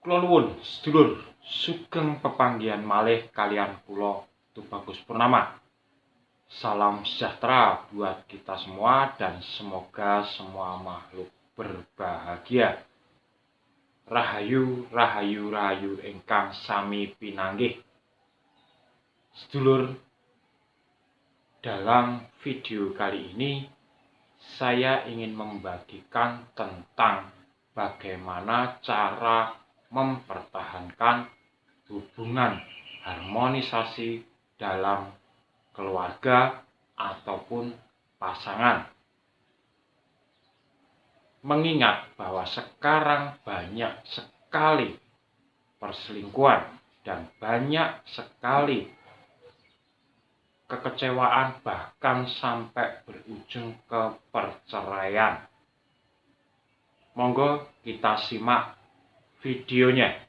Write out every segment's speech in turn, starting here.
Kula nuwun sedulur sugeng pepanggihan malih kaliyan kula Tubagus Purnama. Salam sejahtera buat kita semua dan semoga semua makhluk berbahagia. Rahayu, rahayu, rahayu ingkang sami pinanggih. Sedulur, dalam video kali ini saya ingin membagikan tentang bagaimana cara mempertahankan hubungan harmonisasi dalam keluarga ataupun pasangan. Mengingat bahwa sekarang banyak sekali perselingkuhan dan banyak sekali kekecewaan bahkan sampai berujung ke perceraian. Monggo kita simak videonya.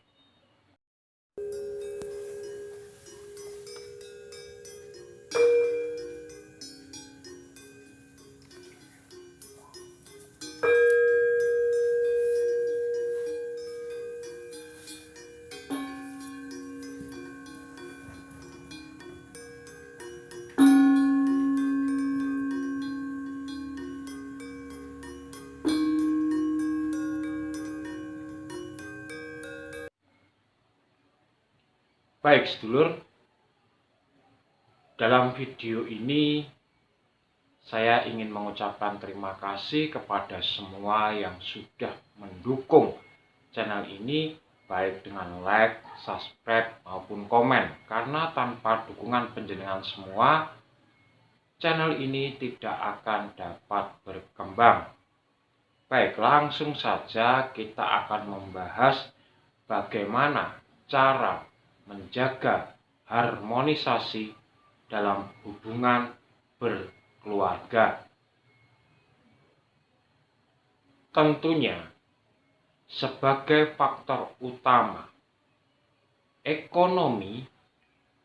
Baik sedulur, dalam video ini saya ingin mengucapkan terima kasih kepada semua yang sudah mendukung channel ini, baik dengan like, subscribe, maupun komen. Karena tanpa dukungan panjenengan semua, channel ini tidak akan dapat berkembang. Baik, langsung saja kita akan membahas bagaimana cara menjaga harmonisasi dalam hubungan berkeluarga. Tentunya, sebagai faktor utama, ekonomi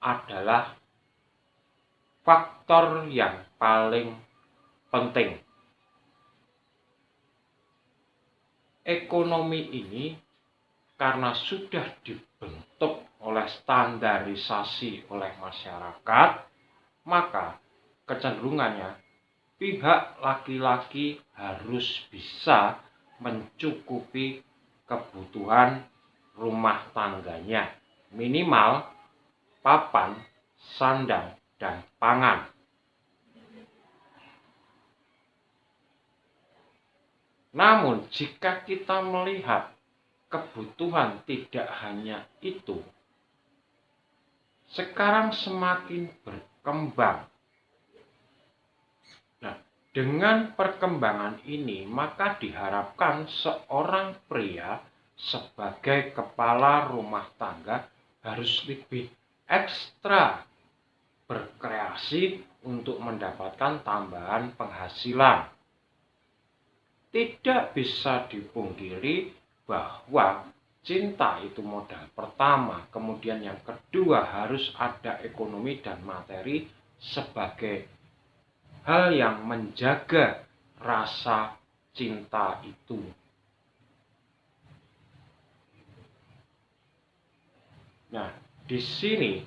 adalah faktor yang paling penting. Ekonomi ini karena sudah dibentuk oleh standarisasi oleh masyarakat, maka kecenderungannya pihak laki-laki harus bisa mencukupi kebutuhan rumah tangganya, minimal papan, sandang, dan pangan. Namun jika kita melihat kebutuhan tidak hanya itu, sekarang semakin berkembang. Nah, dengan perkembangan ini, maka diharapkan seorang pria sebagai kepala rumah tangga harus lebih ekstra berkreasi untuk mendapatkan tambahan penghasilan. Tidak bisa dipungkiri bahwa cinta itu modal pertama, kemudian yang kedua harus ada ekonomi dan materi sebagai hal yang menjaga rasa cinta itu. Nah, di sini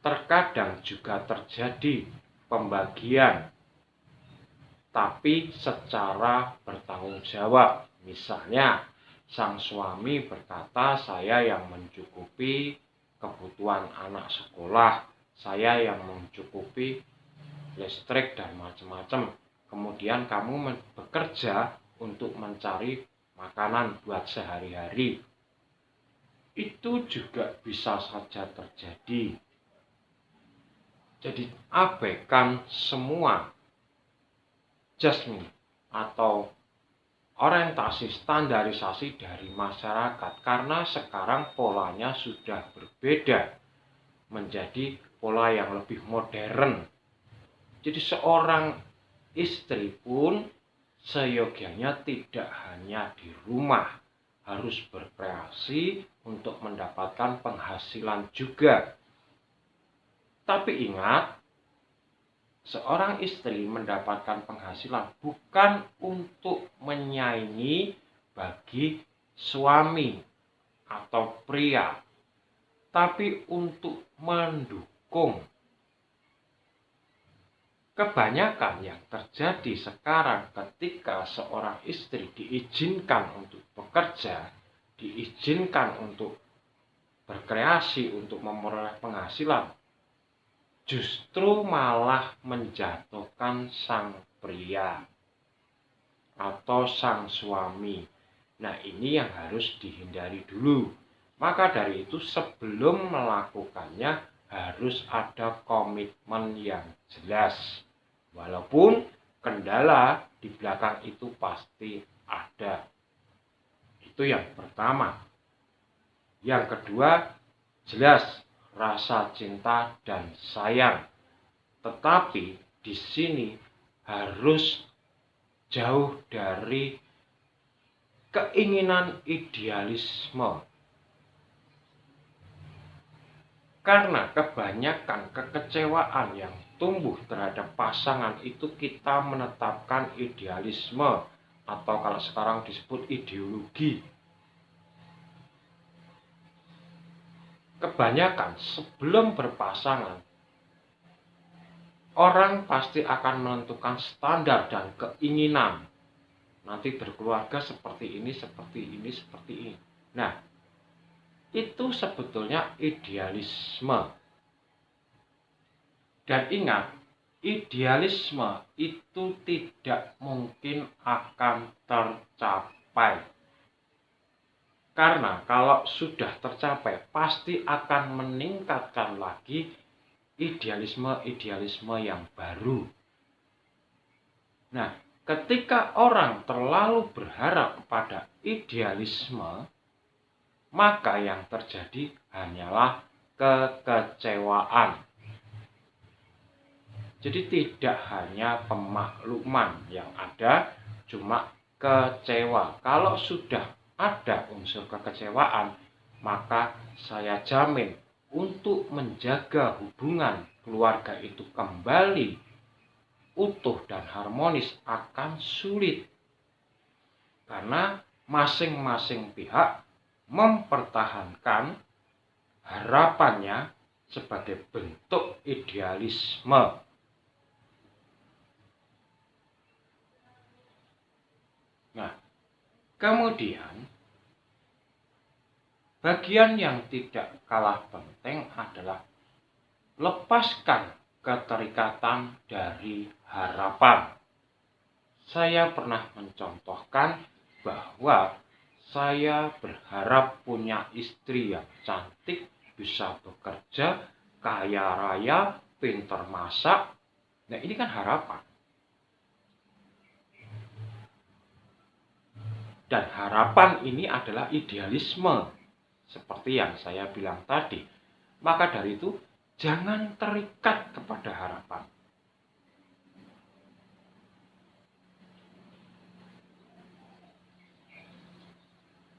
terkadang juga terjadi pembagian, tapi secara bertanggung jawab. Misalnya, sang suami berkata, saya yang mencukupi kebutuhan anak sekolah, saya yang mencukupi listrik dan macam-macam. Kemudian kamu bekerja untuk mencari makanan buat sehari-hari. Itu juga bisa saja terjadi. Jadi abaikan semua jasmine atau orientasi standarisasi dari masyarakat, karena sekarang polanya sudah berbeda menjadi pola yang lebih modern. Jadi seorang istri pun seyogianya tidak hanya di rumah, harus berkreasi untuk mendapatkan penghasilan juga. Tapi ingat, seorang istri mendapatkan penghasilan bukan untuk menyaingi bagi suami atau pria, tapi untuk mendukung. Kebanyakan yang terjadi sekarang ketika seorang istri diizinkan untuk bekerja, diizinkan untuk berkreasi, untuk memperoleh penghasilan, justru malah menjatuhkan sang pria atau sang suami. Nah, ini yang harus dihindari dulu. Maka dari itu sebelum melakukannya harus ada komitmen yang jelas. Walaupun kendala di belakang itu pasti ada. Itu yang pertama. Yang kedua, jelas rasa cinta dan sayang. Tetapi di sini harus jauh dari keinginan idealisme. Karena kebanyakan kekecewaan yang tumbuh terhadap pasangan itu kita menetapkan idealisme atau kalau sekarang disebut ideologi. Kebanyakan sebelum berpasangan, orang pasti akan menentukan standar dan keinginan. Nanti berkeluarga seperti ini, seperti ini, seperti ini. Nah, itu sebetulnya idealisme. Dan ingat, idealisme itu tidak mungkin akan tercapai. Karena kalau sudah tercapai, pasti akan meningkatkan lagi idealisme-idealisme yang baru. Nah, ketika orang terlalu berharap pada idealisme, maka yang terjadi hanyalah kekecewaan. Jadi tidak hanya pemakluman yang ada, cuma kecewa. Kalau sudah ada unsur kekecewaan, maka saya jamin untuk menjaga hubungan keluarga itu kembali utuh dan harmonis akan sulit. Karena masing-masing pihak mempertahankan harapannya sebagai bentuk idealisme. Nah, kemudian bagian yang tidak kalah penting adalah lepaskan keterikatan dari harapan. Saya pernah mencontohkan bahwa saya berharap punya istri yang cantik, bisa bekerja, kaya raya, pintar masak. Nah, ini kan harapan. Dan harapan ini adalah idealisme, seperti yang saya bilang tadi. Maka dari itu, jangan terikat kepada harapan.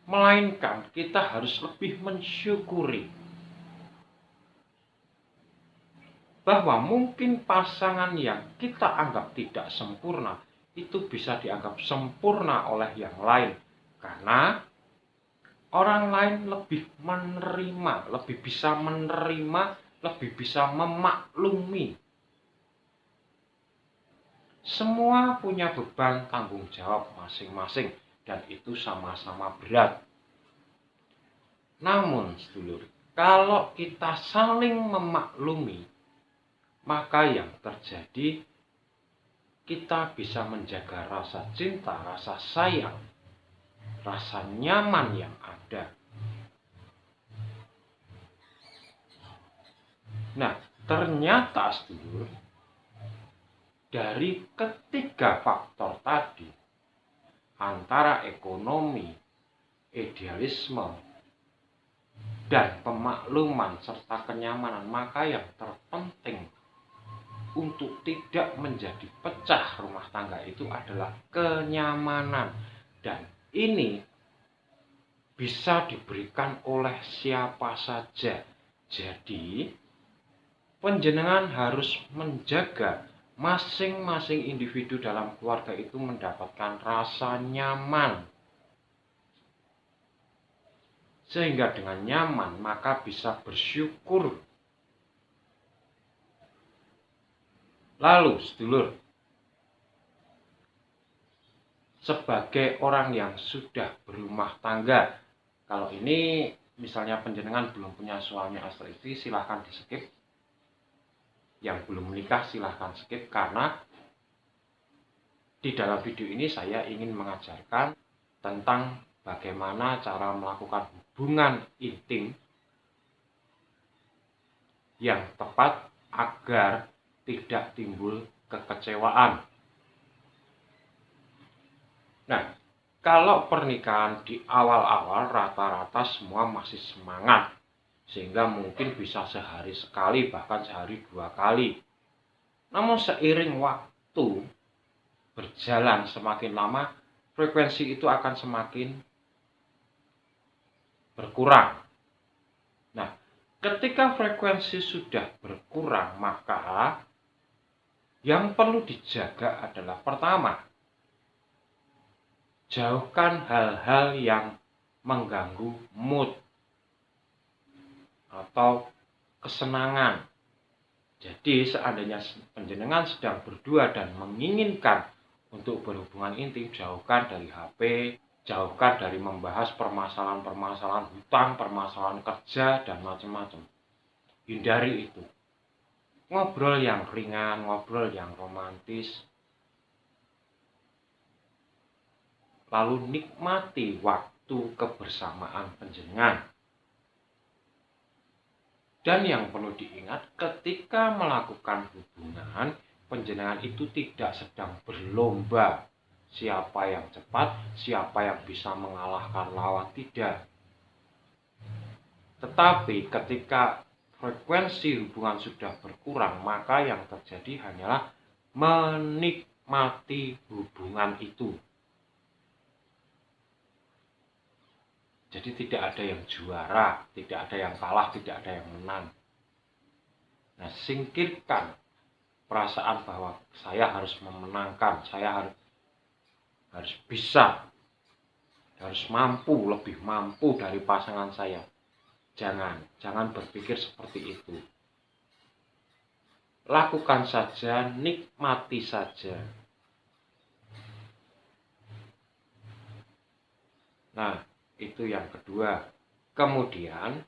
Melainkan kita harus lebih mensyukuri bahwa mungkin pasangan yang kita anggap tidak sempurna itu bisa dianggap sempurna oleh yang lain. Karena orang lain lebih menerima, lebih bisa menerima, lebih bisa memaklumi. Semua punya beban tanggung jawab masing-masing dan itu sama-sama berat. Namun, sedulur, kalau kita saling memaklumi, maka yang terjadi kita bisa menjaga rasa cinta, rasa sayang, rasa nyaman yang ada. Nah, ternyata sedulur, dari ketiga faktor tadi, antara ekonomi, idealisme, dan pemakluman serta kenyamanan, maka yang terpenting untuk tidak menjadi pecah rumah tangga itu adalah kenyamanan. Dan ini bisa diberikan oleh siapa saja. Jadi, panjenengan harus menjaga masing-masing individu dalam keluarga itu mendapatkan rasa nyaman. sehingga dengan nyaman maka bisa bersyukur. Lalu sedulur, sebagai orang yang sudah berumah tangga, kalau ini misalnya panjenengan belum punya suami atau istri, silahkan di skip. Yang belum menikah silahkan skip, karena di dalam video ini saya ingin mengajarkan tentang bagaimana cara melakukan hubungan intim yang tepat agar tidak timbul kekecewaan. Nah, kalau pernikahan di awal-awal rata-rata semua masih semangat, sehingga mungkin bisa sehari sekali, bahkan sehari 2 kali. Namun seiring waktu berjalan semakin lama, frekuensi itu akan semakin berkurang. Nah, ketika frekuensi sudah berkurang, maka yang perlu dijaga adalah pertama, jauhkan hal-hal yang mengganggu mood atau kesenangan. Jadi seandainya panjenengan sedang berdua dan menginginkan untuk berhubungan intim, jauhkan dari HP, jauhkan dari membahas permasalahan-permasalahan hutang, permasalahan kerja, dan macam-macam. Hindari itu. Ngobrol yang ringan, ngobrol yang romantis. Lalu nikmati waktu kebersamaan panjenengan. Dan yang perlu diingat, ketika melakukan hubungan, panjenengan itu tidak sedang berlomba siapa yang cepat, siapa yang bisa mengalahkan lawan, tidak. Tetapi ketika frekuensi hubungan sudah berkurang, maka yang terjadi hanyalah menikmati hubungan itu. Jadi tidak ada yang juara, tidak ada yang kalah, tidak ada yang menang. Nah, singkirkan perasaan bahwa saya harus memenangkan, saya harus bisa, harus mampu, lebih mampu dari pasangan saya. Jangan berpikir seperti itu. Lakukan saja, nikmati saja. Nah, itu yang kedua. Kemudian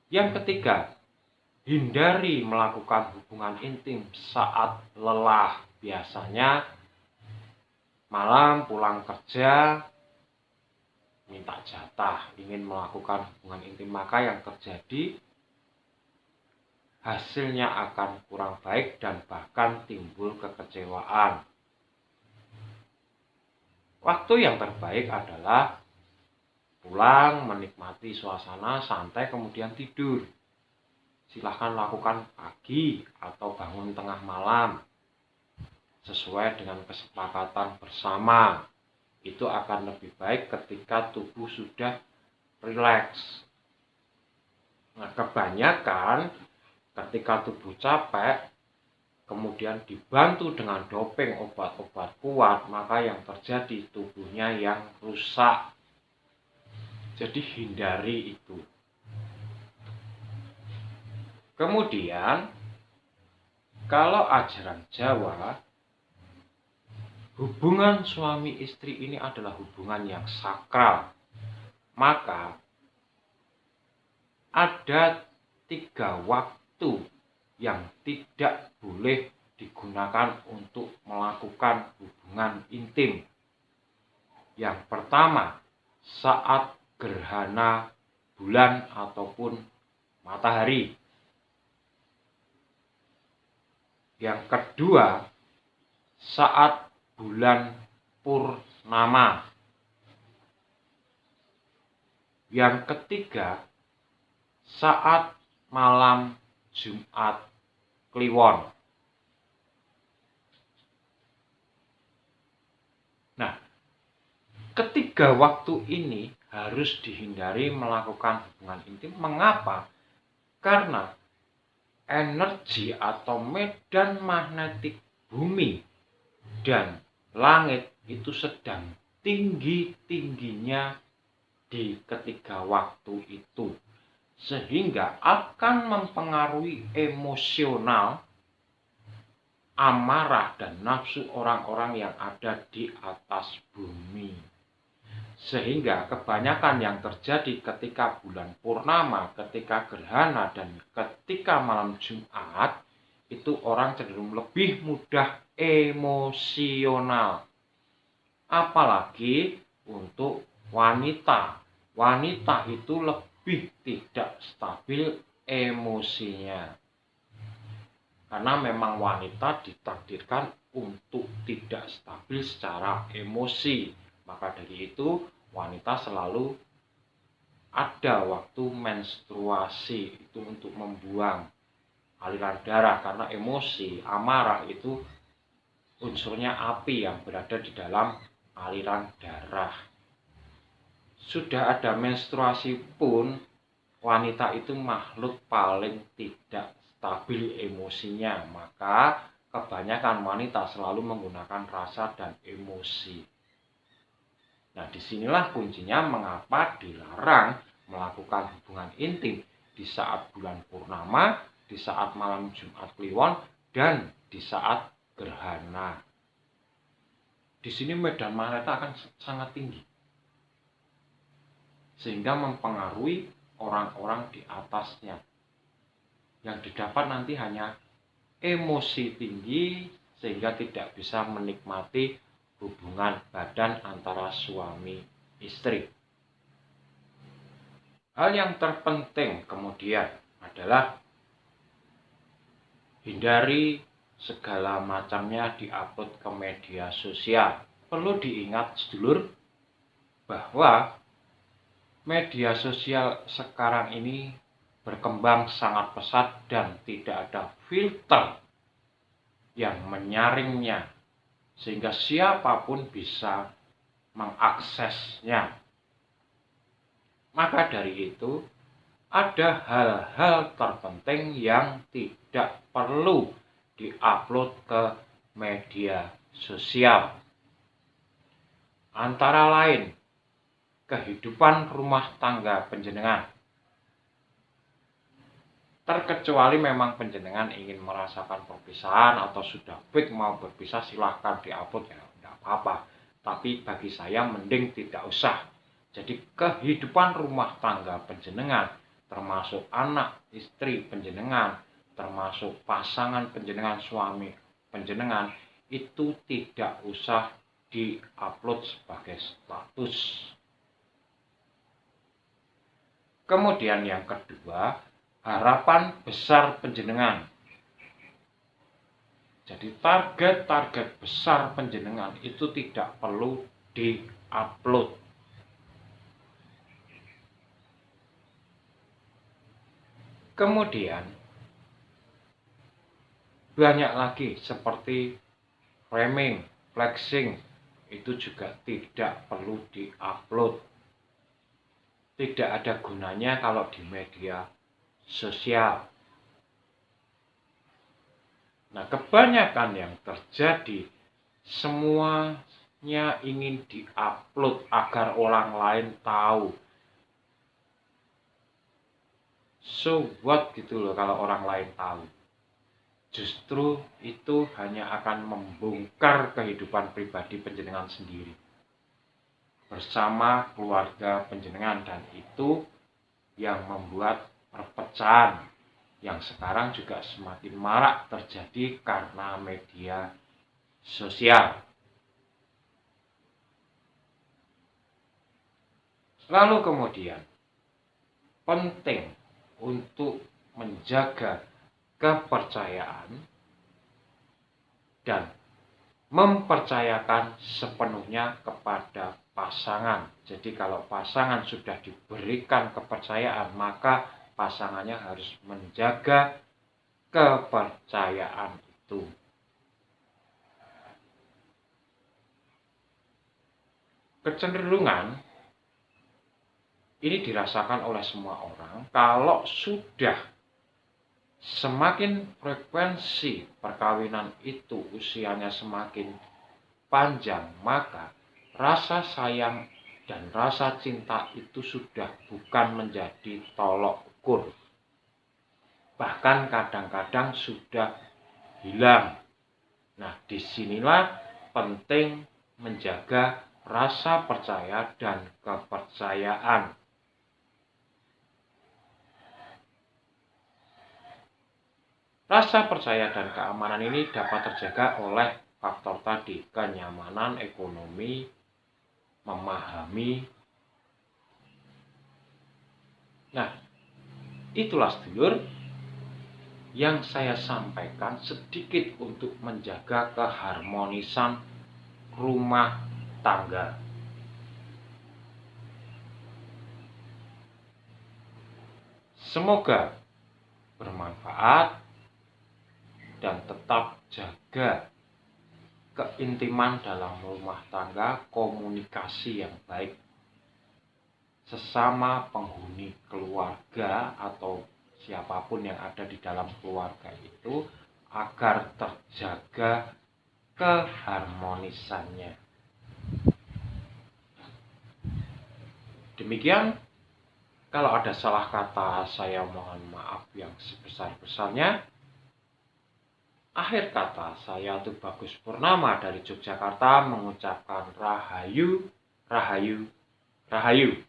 yang ketiga, hindari melakukan hubungan intim saat lelah. Biasanya malam pulang kerja minta jatah, ingin melakukan hubungan intim, maka yang terjadi hasilnya akan kurang baik dan bahkan timbul kekecewaan. Waktu yang terbaik adalah pulang, menikmati suasana, santai, kemudian tidur. Silahkan lakukan pagi atau bangun tengah malam, sesuai dengan kesepakatan bersama. Itu akan lebih baik ketika tubuh sudah rileks. Nah, kebanyakan ketika tubuh capek, kemudian dibantu dengan doping obat-obat kuat, maka yang terjadi tubuhnya yang rusak. Jadi hindari itu. Kemudian, kalau ajaran Jawa, hubungan suami istri ini adalah hubungan yang sakral. Maka ada 3 waktu yang tidak boleh digunakan untuk melakukan hubungan intim. Yang pertama, saat gerhana bulan ataupun matahari. Yang kedua, saat bulan purnama. Yang ketiga, saat malam Jumat Kliwon. Nah, ketiga waktu ini harus dihindari melakukan hubungan intim. Mengapa? Karena energi atau medan magnetik bumi dan langit itu sedang tinggi-tingginya di ketiga waktu itu, sehingga akan mempengaruhi emosional, amarah, dan nafsu orang-orang yang ada di atas bumi. Sehingga kebanyakan yang terjadi ketika bulan purnama, ketika gerhana, dan ketika malam Jumat, itu orang cenderung lebih mudah emosional. Apalagi untuk wanita. Wanita itu lebih tidak stabil emosinya. Karena memang wanita ditakdirkan untuk tidak stabil secara emosi. Maka dari itu wanita selalu ada waktu menstruasi itu untuk membuang aliran darah, karena emosi, amarah itu unsurnya api yang berada di dalam aliran darah. Sudah ada menstruasi pun wanita itu makhluk paling tidak stabil emosinya, maka kebanyakan wanita selalu menggunakan rasa dan emosi. Nah, disinilah kuncinya mengapa dilarang melakukan hubungan intim di saat bulan purnama, di saat malam Jumat Kliwon, dan di saat gerhana. Di sini medan magnet akan sangat tinggi, sehingga mempengaruhi orang-orang di atasnya. Yang didapat nanti hanya emosi tinggi, sehingga tidak bisa menikmati hubungan badan antara suami istri. Hal yang terpenting kemudian adalah hindari segala macamnya diupload ke media sosial. Perlu diingat sedulur bahwa media sosial sekarang ini berkembang sangat pesat dan tidak ada filter yang menyaringnya, sehingga siapapun bisa mengaksesnya. Maka dari itu, ada hal-hal terpenting yang tidak perlu diupload ke media sosial. Antara lain, kehidupan rumah tangga panjenengan. Terkecuali memang panjenengan ingin merasakan perpisahan atau sudah fix mau berpisah, silahkan diupload, ya tidak apa-apa. Tapi bagi saya mending tidak usah. Jadi kehidupan rumah tangga panjenengan, termasuk anak istri panjenengan, termasuk pasangan panjenengan, suami panjenengan, itu tidak usah diupload sebagai status. Kemudian yang kedua, harapan besar panjenengan. Jadi target-target besar panjenengan itu tidak perlu diupload. Kemudian banyak lagi seperti framing, flexing, itu juga tidak perlu diupload. Tidak ada gunanya kalau di media sosial. Nah, kebanyakan yang terjadi semuanya ingin diupload agar orang lain tahu. So what gitu loh kalau orang lain tahu. Justru itu hanya akan membongkar kehidupan pribadi panjenengan sendiri bersama keluarga panjenengan, dan itu yang membuat perpecahan yang sekarang juga semakin marak terjadi karena media sosial. Lalu kemudian penting untuk menjaga kepercayaan dan mempercayakan sepenuhnya kepada pasangan. Jadi kalau pasangan sudah diberikan kepercayaan, maka pasangannya harus menjaga kepercayaan itu. Kecenderungan ini dirasakan oleh semua orang, kalau sudah semakin frekuensi perkawinan itu usianya semakin panjang, maka rasa sayang dan rasa cinta itu sudah bukan menjadi tolok ukur. Bahkan kadang-kadang sudah hilang. Nah, disinilah penting menjaga rasa percaya dan kepercayaan. Rasa percaya dan keamanan ini dapat terjaga oleh faktor tadi, kenyamanan ekonomi, memahami. Nah, itulah sedulur yang saya sampaikan sedikit untuk menjaga keharmonisan rumah tangga. Semoga bermanfaat dan tetap jaga keintiman dalam rumah tangga, komunikasi yang baik sesama penghuni keluarga atau siapapun yang ada di dalam keluarga itu agar terjaga keharmonisannya. Demikian, kalau ada salah kata saya mohon maaf yang sebesar-besarnya. Akhir kata, saya Tuh Bagus Purnama dari Yogyakarta mengucapkan Rahayu, Rahayu, Rahayu.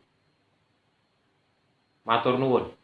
Matur nuwun.